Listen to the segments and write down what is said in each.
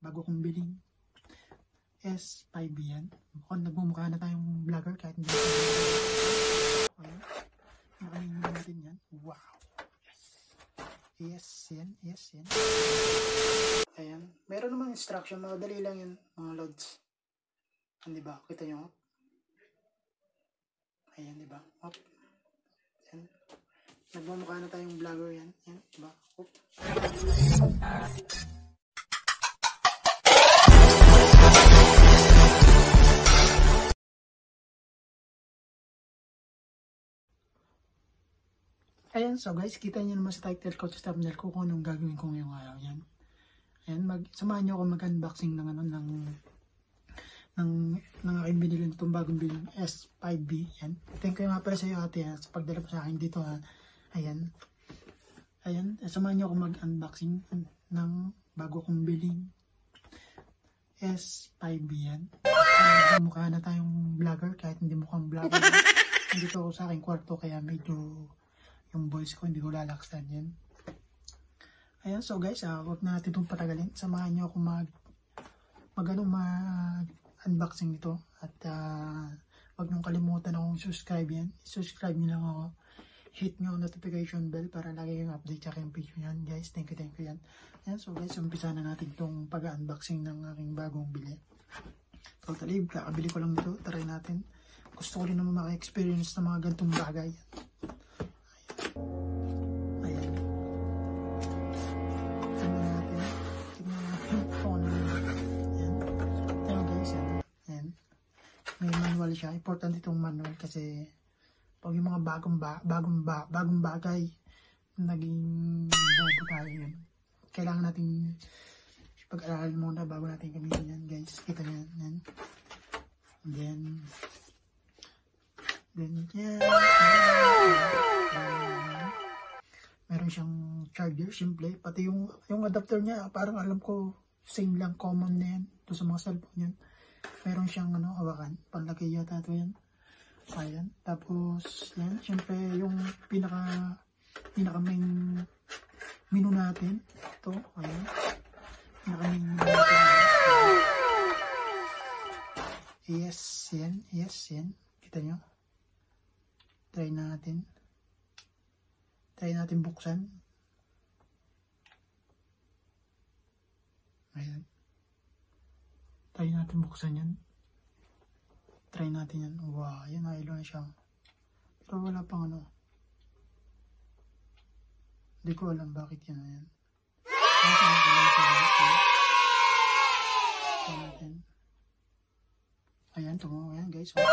bago kong biling S5B yan. Mukhang nagmumukha na tayong vlogger kahit hindi ayan. Nakainin natin yan. Wow. Yes, yan. Yes, yan. Ayan. Meron namang instruction. Madali lang yan, mga lods. Ayan, diba? Kita nyo? Ayan, diba? Hop. Ayan. Nagmumukha na tayong vlogger yan. Ayan, diba? Hop. Ayan, so guys, kita niyo naman sa title ko, sa thumbnail ko kung anong gagawin ko ngayong araw. Yan. Ayan, samahan niyo ako mag-unboxing ng ng aking binili nitong bagong biling S5B. Yan. Thank you nga pala sa iyo ate sa pagdala pa sa akin dito ha. Ayan. Ayan, samahan niyo ako mag-unboxing ng bago kong biling S5B yan. Mukha na tayong vlogger kahit hindi mukhang vlogger. Nandito ako sa aking kwarto kaya medyo yung voice ko hindi ko lalaksan yan. Ayan, so guys, huwag na natin itong patagalin. Samahan nyo ako mag-unboxing nito. At huwag nyo kalimutan akong subscribe yan. Subscribe nyo lang ako. Hit nyo ang notification bell para lagi yung update sa aking video yan. Guys, thank you yan. Ayan, so guys, umpisa na natin itong pag-unboxing ng aking bagong bili. Totally, kakabili ko lang ito. Try natin. Gusto ko rin naman maka-experience ng mga gantong bagay. Ayan. Tingnan natin kung ano yun. Ayan. Ayan guys, ayan. May manual siya. Important itong manual kasi pag yung mga bagong bagay naging bobo tayo yun. Kailangan natin pag-aralan muna bago natin gamitin yan guys. Kita nyo yan. Then yan. Meron siyang charger, simple. Pati yung adapter niya, parang alam ko, same lang, common na yan. Ito sa mga cellphone yan. Meron siyang hawakan. Panlagay yata ito yan. Ayan. Tapos, yan. Siyempre, yung pinaka main menu natin. Ito. Ayan. Pinaka main menu natin. Yes, yan. Yes, yan. Kita nyo? Try natin buksan. Ayan. Try natin buksan yan. Try natin yan. Wow, yan nahilo na siya. Pero wala pang Hindi ko alam bakit yan. Ayan. Ayan, tumo. Ayan guys. Ayan.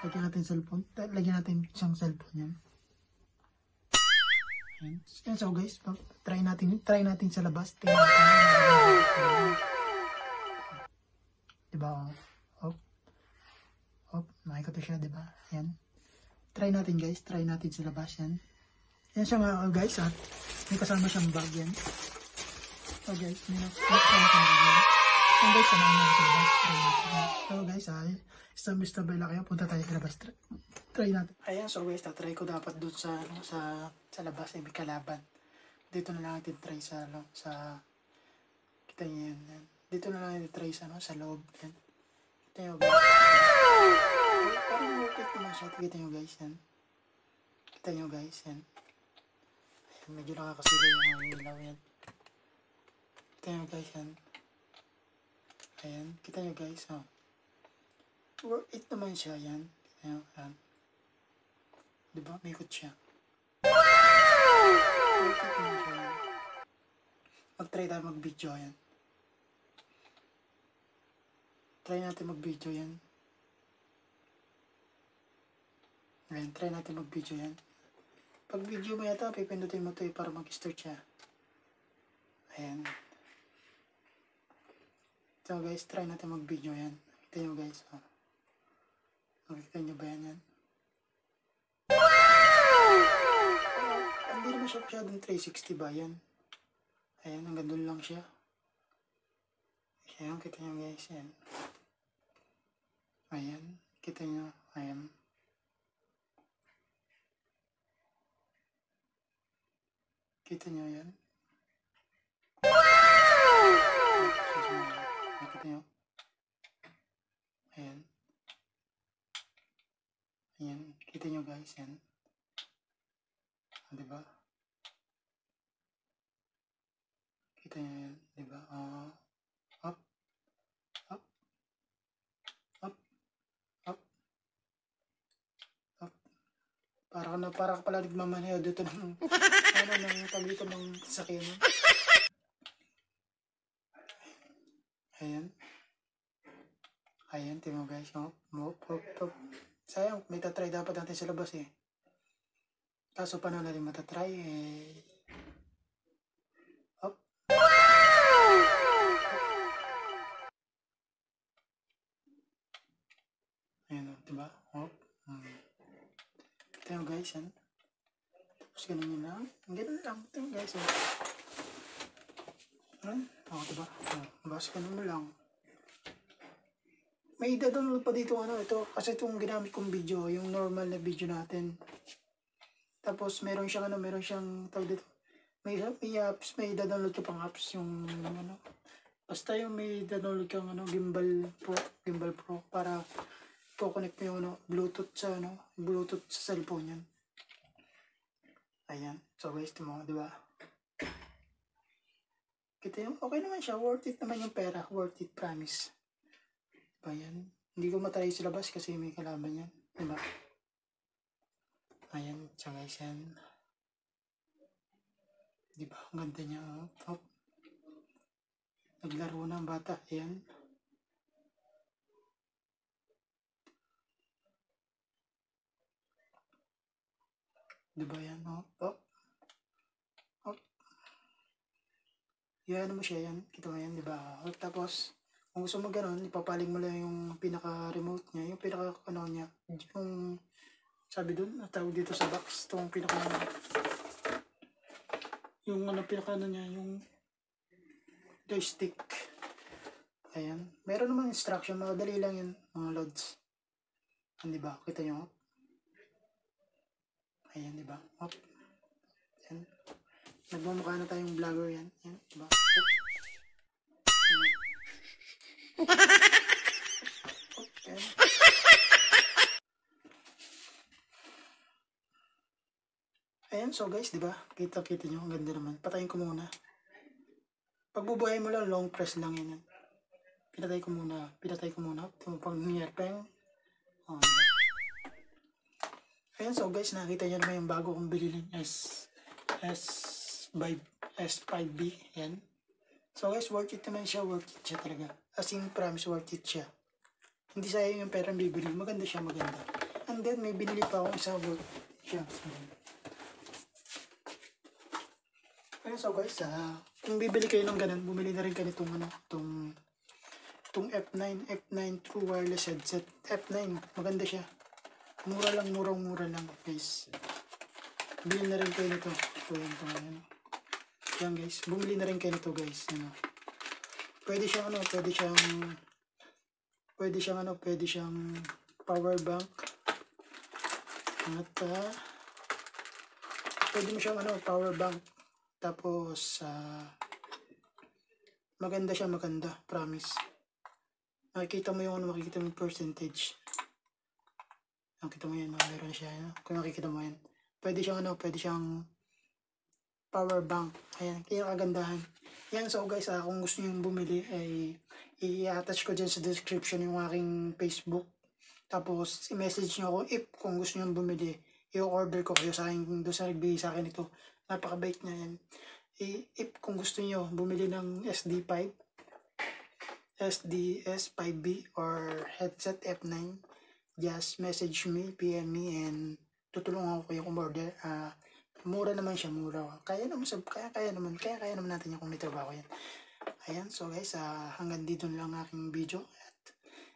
Lagyan natin cellphone. Lagyan natin isang cellphone yan. Ayan. So guys, try natin sa labas. Tingnan natin. Diba? Nakikita siya, diba? Ayan. Try natin guys. Try natin sa labas yan. Yan siya nga guys. May kasama siyang bag yan. So guys, may kasama siyang bag yan. So guys, samahan natin sa labas. Try natin. So guys, stable lang kayo. Punta tayo sa labas. Try natin. Ayan, so guys, try ko dapat doon sa labas ay may kalaban. Dito na lang natin try sa kita niyo yan. Dito na lang natin try sa loob. Yan. Kita niyo guys. Parang worth naman siya. Kita niyo guys yan. Kita niyo guys yan. Ayan, medyo nakakasila yung ilaw yan. Kita niyo guys yan. Ayan, kita niyo guys. Worth it naman siya yan. Kita niyo yan. Diba? May ikot siya. Worth it naman siya yan. Mag-try tayo mag-video yan. Try natin mag-video yan. Ayan, try natin mag-video yan. Pag video mo yata, pipindutin mo ito para mag-start siya. Ayan. So guys, try natin mag-video yan. Kita nyo guys. Nakikita nyo ba yan? Hindi naman siya masyadong 360 ba yan? Ayan, hanggang doon lang siya. Ayan, kita nyo guys. Ayan. Ayan, kita nyo. Ayan. Kita nyo yan. yan. Diba? Kita nyo yan, diba? Up, up, up, up, up. Para ka pala nagmamaneho dito ng, ng pagdito ng sakyan. Ayan. Ayan, tingnan mo guys. Hop. Sayang, may tatry dapat natin sa labas eh. Kaso pa na natin matatry eh. Hop. Ayan o, diba? Hop. Tingnan mo guys, yan. Tapos ganun yun lang. Ganun lang. Tingnan mo guys. Diba? Basta ganun mo lang. May download pa dito ito kasi itong ginamit kong video, yung normal na video natin. Tapos meron siyang tawag dito. May apps, may download ka pang apps yung basta yung may download kang gimbal pro para i-connect mo yung Bluetooth sa cellphone yan. Ayan. So guys, mo, di ba? Kita yung okay naman siya, worth it naman yung pera, worth it, promise. Ayan. Hindi ko matry sa labas kasi may kalaban yan. Diba? Ayan. So guys, yan. Diba? Ang ganda niya. Hop. Naglaro na ang bata. Ayan. Diba yan? Hop. Hop. Hop. Yan mo siya yan. Kita mo yan. Diba? Hop. Tapos, kung gusto mo gano'n, ipapaling mo lang yung pinaka-remote niya, yung niya, yung sabi dun, tawag dito sa box, itong yung niya, yung joystick. Ayan. Meron naman instruction, madali lang yun, mga loads. Ayan, diba? Kita nyo? Ayan, diba? Hop. Ayan. Nagmamukha na tayong vlogger yan. Ayan, diba? Hop. Okay. Ayan, so guys, diba? Kita nyo, ang ganda naman. Patayin ko muna. Pagbubuhay mo lang, long press lang yan. Pinatay ko muna. Pag niyarpeng. Oh, diba? Ayan, so guys, nakita nyo naman yung bago kong bilhin. S5B. Ayan. So guys, worth it naman siya. Worth it siya talaga. As in, promise, worth it siya. Hindi sayang yung perang bibili. Maganda siya, maganda. And then, may binili pa akong isa worth siya. Ayan, so guys, kung bibili kayo ng ganun, bumili na rin kayo nitong itong F9 True Wireless Headset. F9, maganda siya. Mura lang, guys. Bili na rin kayo nito. Yan guys, bumili na rin kayo nito guys. Pwede siyang power bank. At pwede mo siyang power bank. Tapos maganda, promise. Makikita mo yung percentage. Nakita mo yan, meron siya. Kung nakikita mo yan, pwede siyang power bank. Ayan, kaya kagandahan. Yan, so guys, kung gusto niyo bumili, ay i-attach ko dyan sa description yung aking Facebook. Tapos, i-message nyo ako kung gusto niyo bumili. I-order ko kayo sa akin, doon sa nagbigay sa akin ito. Napakabait na yan. Kung gusto niyo bumili ng S5B or headset F9, just message me, PM me, and tutulungan ko kayo kung order. Mura naman siya, Kaya naman natin yan kung may trabaho yan. Ayan, so guys, hanggang dito lang aking video.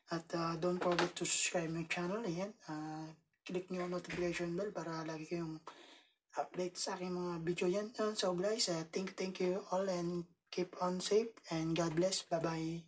At don't forget to subscribe my channel. Ayan, click nyo ang notification bell para lagi kayong update sa aking mga video yan. So guys, thank you all and keep on safe and God bless. Bye-bye.